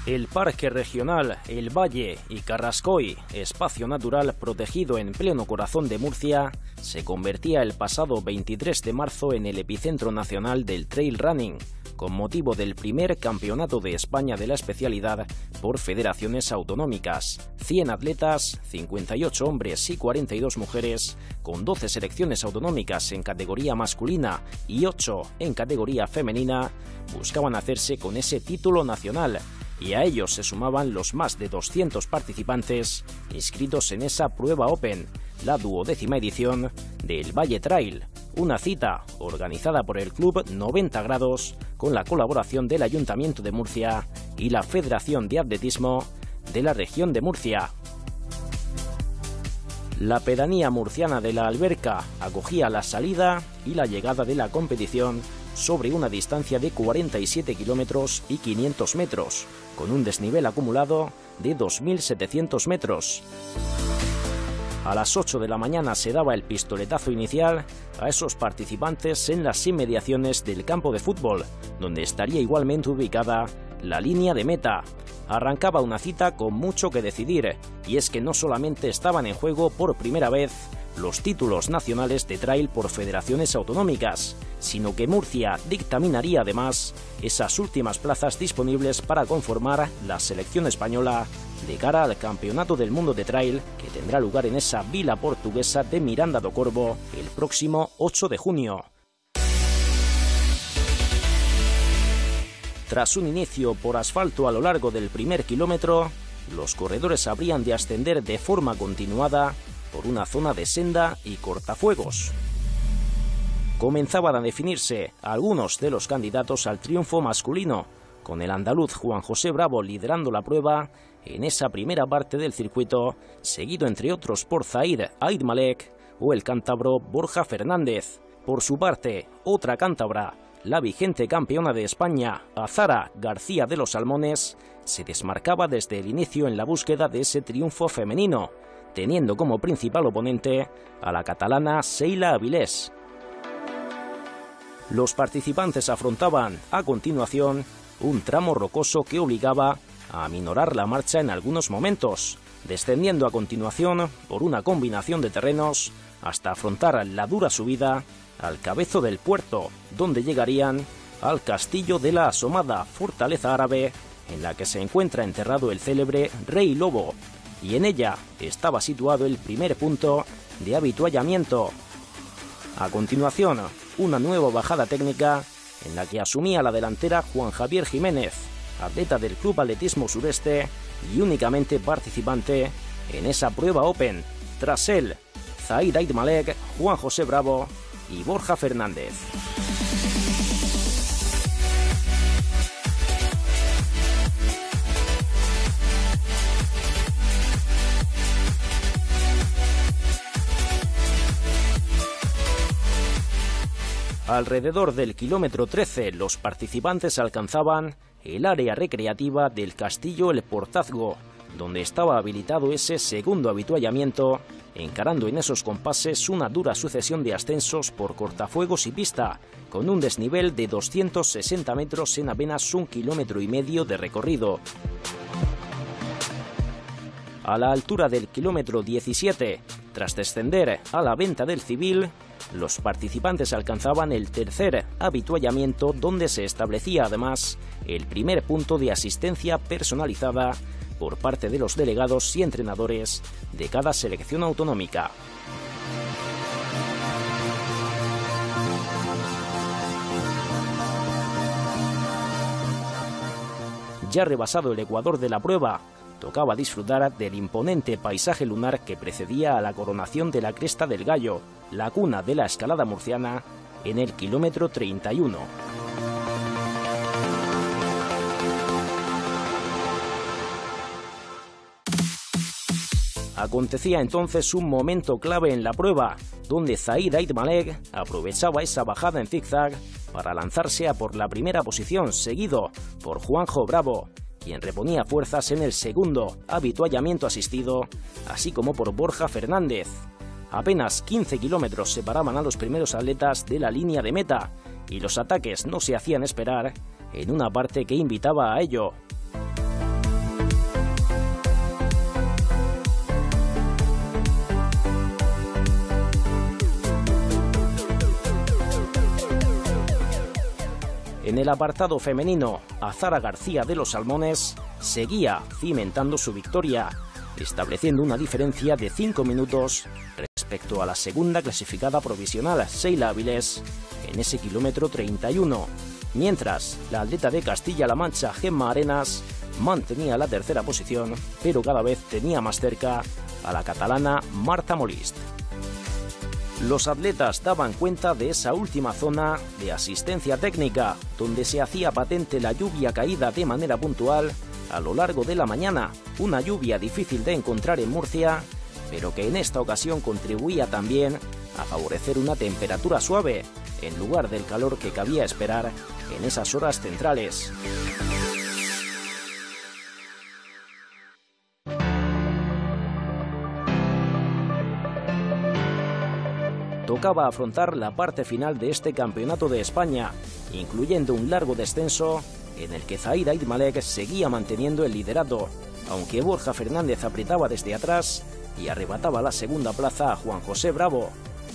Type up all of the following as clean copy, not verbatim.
El Parque Regional El Valle y Carrascoy, espacio natural protegido en pleno corazón de Murcia, se convertía el pasado 23 de marzo en el epicentro nacional del trail running, con motivo del primer Campeonato de España de la especialidad por federaciones autonómicas. 100 atletas, 58 hombres y 42 mujeres, con 12 selecciones autonómicas en categoría masculina y 8 en categoría femenina, buscaban hacerse con ese título nacional, y a ellos se sumaban los más de 200 participantes inscritos en esa prueba Open, la 12ª edición del Valle Trail, una cita organizada por el Club 90 Grados con la colaboración del Ayuntamiento de Murcia y la Federación de Atletismo de la región de Murcia. La pedanía murciana de La Alberca acogía la salida y la llegada de la competición sobre una distancia de 47 kilómetros y 500 metros, con un desnivel acumulado de 2.700 metros. A las 8 de la mañana se daba el pistoletazo inicial a esos participantes en las inmediaciones del campo de fútbol, donde estaría igualmente ubicada la línea de meta. Arrancaba una cita con mucho que decidir, y es que no solamente estaban en juego por primera vez los títulos nacionales de trail por federaciones autonómicas, sino que Murcia dictaminaría además esas últimas plazas disponibles para conformar la selección española de cara al Campeonato del Mundo de Trail, que tendrá lugar en esa vila portuguesa de Miranda do Corvo el próximo 8 de junio. Tras un inicio por asfalto a lo largo del primer kilómetro, los corredores habrían de ascender de forma continuada por una zona de senda y cortafuegos. Comenzaban a definirse algunos de los candidatos al triunfo masculino, con el andaluz Juan José Bravo liderando la prueba en esa primera parte del circuito, seguido entre otros por Zaid Aid Malek o el cántabro Borja Fernández. Por su parte, otra cántabra, la vigente campeona de España, Azara García de los Salmones, se desmarcaba desde el inicio en la búsqueda de ese triunfo femenino, teniendo como principal oponente a la catalana Sheila Avilés. Los participantes afrontaban, a continuación, un tramo rocoso que obligaba a aminorar la marcha en algunos momentos, descendiendo a continuación por una combinación de terrenos hasta afrontar la dura subida al Cabezo del Puerto, donde llegarían al Castillo de la Asomada, fortaleza árabe en la que se encuentra enterrado el célebre Rey Lobo, y en ella estaba situado el primer punto de avituallamiento. A continuación, una nueva bajada técnica en la que asumía la delantera Juan Javier Jiménez, atleta del Club Atletismo Sureste y únicamente participante en esa prueba Open. Tras él, Zaid Aid Malek, Juan José Bravo y Borja Fernández. Alrededor del kilómetro 13, los participantes alcanzaban el área recreativa del Castillo El Portazgo, donde estaba habilitado ese segundo avituallamiento, encarando en esos compases una dura sucesión de ascensos por cortafuegos y pista, con un desnivel de 260 metros en apenas 1,5 kilómetros de recorrido. A la altura del kilómetro 17, tras descender a la Venta del Civil, los participantes alcanzaban el tercer avituallamiento, donde se establecía además el primer punto de asistencia personalizada por parte de los delegados y entrenadores de cada selección autonómica. Ya rebasado el ecuador de la prueba, tocaba disfrutar del imponente paisaje lunar que precedía a la coronación de la Cresta del Gallo, la cuna de la escalada murciana, en el kilómetro 31. Acontecía entonces un momento clave en la prueba, donde Zaid Aid Malek aprovechaba esa bajada en zigzag para lanzarse a por la primera posición, seguido por Juanjo Bravo, quien reponía fuerzas en el segundo avituallamiento asistido, así como por Borja Fernández. Apenas 15 kilómetros separaban a los primeros atletas de la línea de meta, y los ataques no se hacían esperar en una parte que invitaba a ello. En el apartado femenino, Azara García de los Salmones seguía cimentando su victoria, estableciendo una diferencia de 5 minutos respecto a la segunda clasificada provisional, Sheila Avilés, en ese kilómetro 31, mientras la atleta de Castilla-La Mancha, Gemma Arenas, mantenía la tercera posición, pero cada vez tenía más cerca a la catalana Marta Molist. Los atletas daban cuenta de esa última zona de asistencia técnica, donde se hacía patente la lluvia caída de manera puntual a lo largo de la mañana, una lluvia difícil de encontrar en Murcia, pero que en esta ocasión contribuía también a favorecer una temperatura suave, en lugar del calor que cabía esperar en esas horas centrales. Tocaba afrontar la parte final de este campeonato de España, incluyendo un largo descenso en el que Zaid Aid Malek seguía manteniendo el liderato, aunque Borja Fernández apretaba desde atrás y arrebataba la segunda plaza a Juan José Bravo.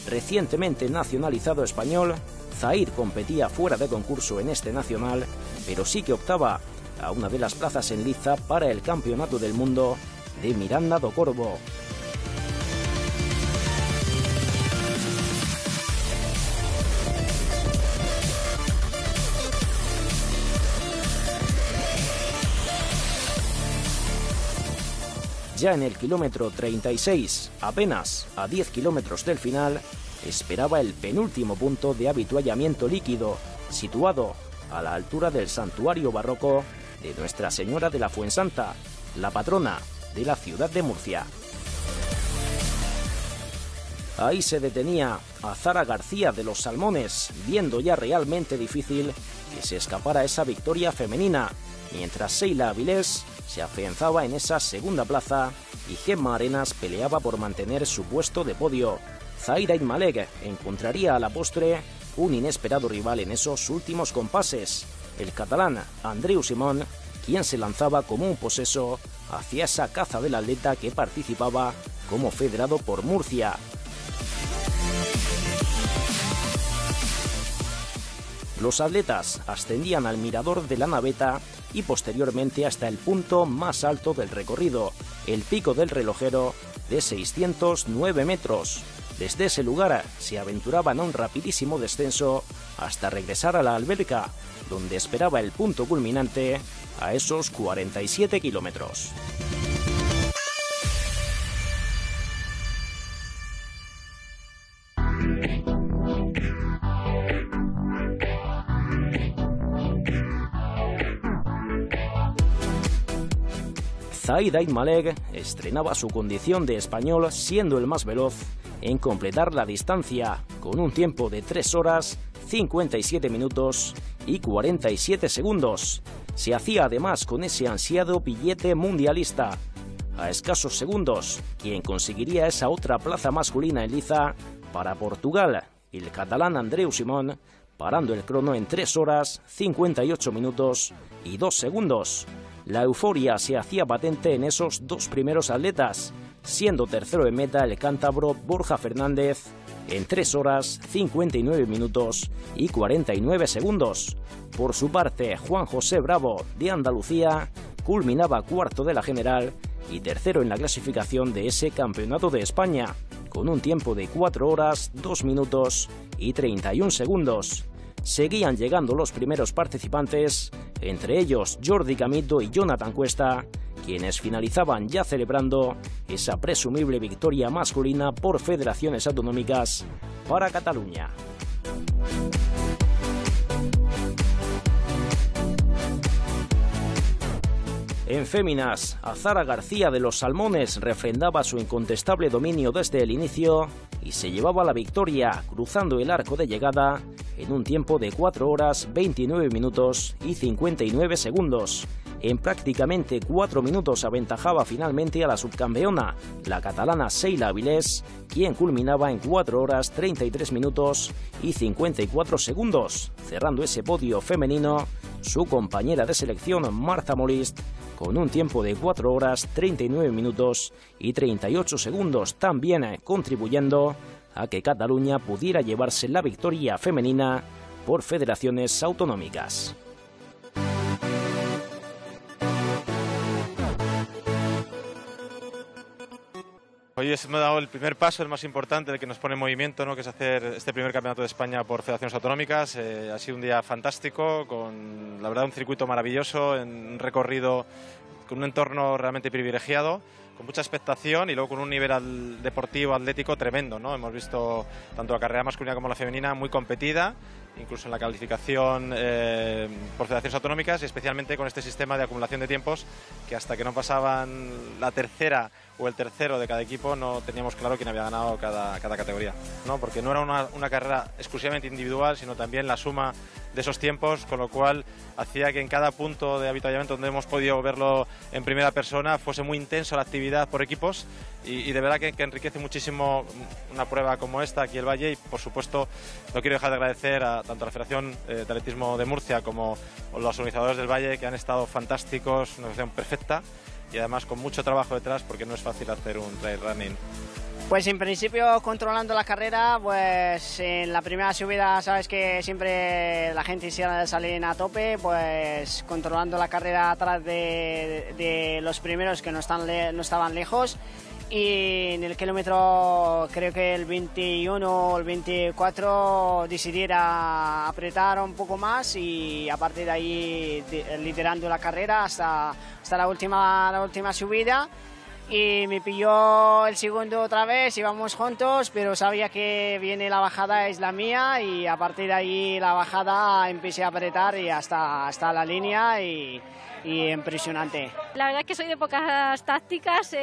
Recientemente nacionalizado español, Zaid competía fuera de concurso en este nacional, pero sí que optaba a una de las plazas en liza para el Campeonato del Mundo de Miranda do Corvo. Ya en el kilómetro 36, apenas a 10 kilómetros del final, esperaba el penúltimo punto de avituallamiento líquido, situado a la altura del santuario barroco de Nuestra Señora de la Fuensanta, la patrona de la ciudad de Murcia. Ahí se detenía Azara García de los Salmones, viendo ya realmente difícil que se escapara esa victoria femenina, mientras Sheila Avilés se afianzaba en esa segunda plaza y Gemma Arenas peleaba por mantener su puesto de podio. Zaid Aid Malek encontraría a la postre un inesperado rival en esos últimos compases, el catalán Andreu Simón, quien se lanzaba como un poseso hacia esa caza del atleta que participaba como federado por Murcia. Los atletas ascendían al mirador de la naveta y posteriormente hasta el punto más alto del recorrido, el Pico del Relojero, de 609 metros. Desde ese lugar se aventuraban a un rapidísimo descenso hasta regresar a la alberca, donde esperaba el punto culminante a esos 47 kilómetros. Zaid Aid Malek estrenaba su condición de español siendo el más veloz en completar la distancia, con un tiempo de 3 horas, 57 minutos y 47 segundos. Se hacía además con ese ansiado billete mundialista. A escasos segundos, quien conseguiría esa otra plaza masculina en liza para Portugal, el catalán Andreu Simón, parando el crono en 3 horas, 58 minutos y 2 segundos. La euforia se hacía patente en esos dos primeros atletas, siendo tercero en meta el cántabro Borja Fernández en 3 horas, 59 minutos y 49 segundos. Por su parte, Juan José Bravo, de Andalucía, culminaba cuarto de la general y tercero en la clasificación de ese Campeonato de España, con un tiempo de 4 horas, 2 minutos y 31 segundos. Seguían llegando los primeros participantes, entre ellos Jordi Camito y Jonathan Cuesta, quienes finalizaban ya celebrando esa presumible victoria masculina por federaciones autonómicas para Cataluña. En féminas, Azara García de los Salmones refrendaba su incontestable dominio desde el inicio y se llevaba la victoria cruzando el arco de llegada en un tiempo de 4 horas, 29 minutos y 59 segundos. En prácticamente 4 minutos aventajaba finalmente a la subcampeona, la catalana Sheila Avilés, quien culminaba en 4 horas, 33 minutos y 54 segundos, cerrando ese podio femenino su compañera de selección Marta Molist, con un tiempo de 4 horas, 39 minutos y 38 segundos, también contribuyendo a que Cataluña pudiera llevarse la victoria femenina por federaciones autonómicas. Hoy hemos dado el primer paso, el más importante, el que nos pone en movimiento, ¿no?, que es hacer este primer campeonato de España por federaciones autonómicas. Ha sido un día fantástico, con la verdad un circuito maravilloso, en un recorrido con un entorno realmente privilegiado, con mucha expectación y luego con un nivel deportivo, atlético tremendo, ¿no? Hemos visto tanto la carrera masculina como la femenina muy competida, incluso en la calificación por federaciones autonómicas, y especialmente con este sistema de acumulación de tiempos, que hasta que no pasaban la tercera o el tercero de cada equipo no teníamos claro quién había ganado cada categoría, ¿no? Porque no era una carrera exclusivamente individual, sino también la suma de esos tiempos, con lo cual hacía que en cada punto de avituallamiento donde hemos podido verlo en primera persona fuese muy intenso la actividad por equipos, y de verdad que enriquece muchísimo una prueba como esta aquí el Valle. Y por supuesto no quiero dejar de agradecer tanto a la Federación de Atletismo de Murcia como a los organizadores del Valle, que han estado fantásticos, una organización perfecta y además con mucho trabajo detrás, porque no es fácil hacer un trail running. Pues en principio controlando la carrera, pues en la primera subida sabes que siempre la gente quisiera salir a tope, pues controlando la carrera atrás de los primeros que no estaban lejos, y en el kilómetro creo que el 21 o el 24 decidiera apretar un poco más, y a partir de ahí liderando la carrera hasta la última subida. Y me pilló el segundo otra vez, íbamos juntos, pero sabía que viene la bajada, es la mía, y a partir de ahí la bajada empecé a apretar y hasta la línea, y impresionante. La verdad es que soy de pocas tácticas,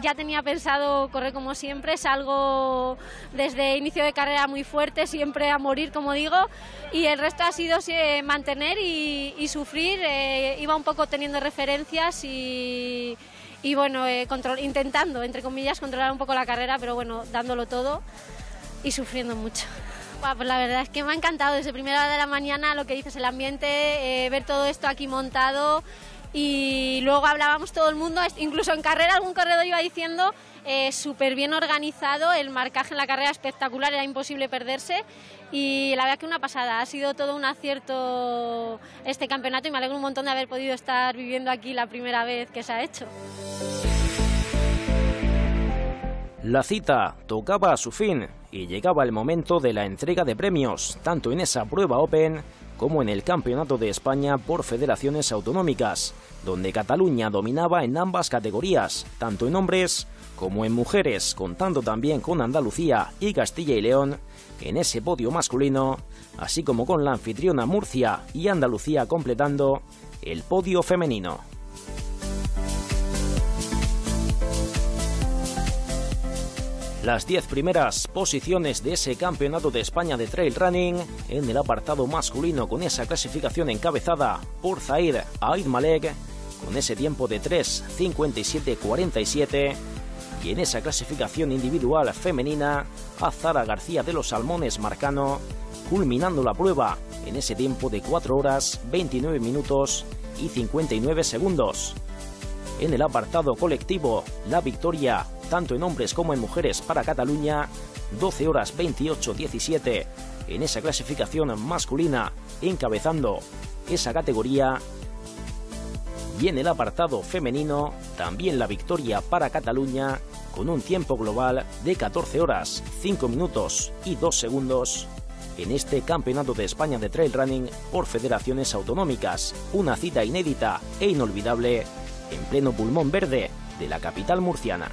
ya tenía pensado correr como siempre, salgo desde inicio de carrera muy fuerte, siempre a morir como digo, y el resto ha sido mantener y sufrir. Iba un poco teniendo referencias y bueno, intentando, entre comillas, controlar un poco la carrera, pero bueno, dándolo todo y sufriendo mucho. Pues la verdad es que me ha encantado desde primera hora de la mañana lo que dices, el ambiente, ver todo esto aquí montado, y luego hablábamos todo el mundo, incluso en carrera algún corredor iba diciendo súper bien organizado, el marcaje en la carrera espectacular, era imposible perderse, y la verdad que una pasada, ha sido todo un acierto este campeonato y me alegro un montón de haber podido estar viviendo aquí la primera vez que se ha hecho. La cita tocaba a su fin y llegaba el momento de la entrega de premios, tanto en esa prueba Open como en el Campeonato de España por federaciones autonómicas, donde Cataluña dominaba en ambas categorías, tanto en hombres como en mujeres, contando también con Andalucía y Castilla y León en ese podio masculino, así como con la anfitriona Murcia y Andalucía completando el podio femenino. Las 10 primeras posiciones de ese Campeonato de España de Trail Running en el apartado masculino, con esa clasificación encabezada por Zaid Aid Malek con ese tiempo de 3:57:47, y en esa clasificación individual femenina a Zara García de los Salmones Marcano, culminando la prueba en ese tiempo de 4 horas 29 minutos y 59 segundos. En el apartado colectivo, la victoria tanto en hombres como en mujeres para Cataluña, 12 horas 28:17 en esa clasificación masculina, encabezando esa categoría. Y en el apartado femenino, también la victoria para Cataluña, con un tiempo global de 14 horas 5 minutos y 2 segundos en este Campeonato de España de Trail Running por federaciones autonómicas, una cita inédita e inolvidable en pleno pulmón verde de la capital murciana.